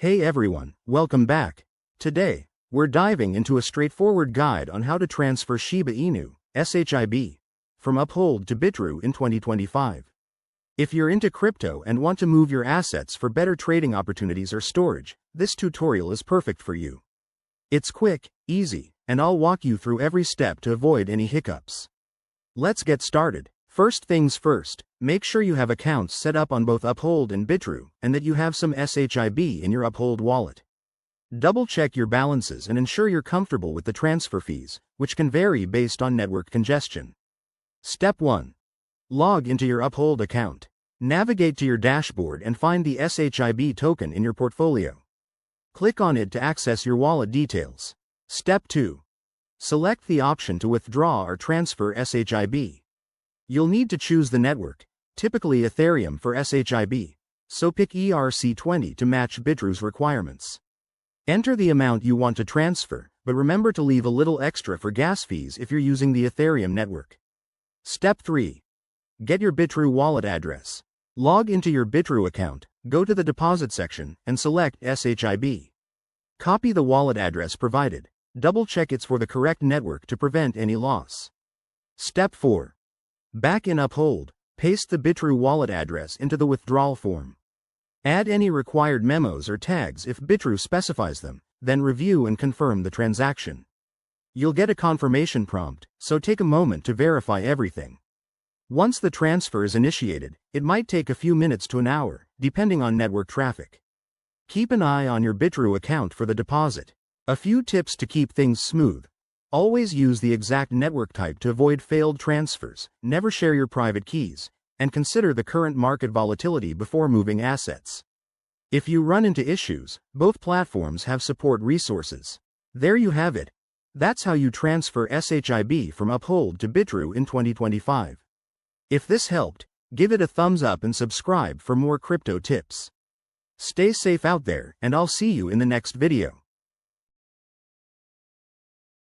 Hey everyone, welcome back. Today, we're diving into a straightforward guide on how to transfer Shiba Inu, SHIB, from Uphold to Bitrue in 2025. If you're into crypto and want to move your assets for better trading opportunities or storage, this tutorial is perfect for you. It's quick, easy, and I'll walk you through every step to avoid any hiccups. Let's get started. First things first, make sure you have accounts set up on both Uphold and Bitrue, and that you have some SHIB in your Uphold wallet. Double-check your balances and ensure you're comfortable with the transfer fees, which can vary based on network congestion. Step 1. Log into your Uphold account. Navigate to your dashboard and find the SHIB token in your portfolio. Click on it to access your wallet details. Step 2. Select the option to withdraw or transfer SHIB. You'll need to choose the network, typically Ethereum for SHIB, so pick ERC20 to match Bitrue's requirements. Enter the amount you want to transfer, but remember to leave a little extra for gas fees if you're using the Ethereum network. Step 3. Get your Bitrue wallet address. Log into your Bitrue account, go to the deposit section, and select SHIB. Copy the wallet address provided. Double-check it's for the correct network to prevent any loss. Step 4. Back in Uphold, paste the Bitrue wallet address into the withdrawal form. Add any required memos or tags if Bitrue specifies them, then review and confirm the transaction. You'll get a confirmation prompt, so take a moment to verify everything. Once the transfer is initiated, it might take a few minutes to an hour, depending on network traffic. Keep an eye on your Bitrue account for the deposit. A few tips to keep things smooth. Always use the exact network type to avoid failed transfers, never share your private keys, and consider the current market volatility before moving assets. If you run into issues, both platforms have support resources. There you have it. That's how you transfer SHIB from Uphold to Bitrue in 2025. If this helped, give it a thumbs up and subscribe for more crypto tips. Stay safe out there, and I'll see you in the next video.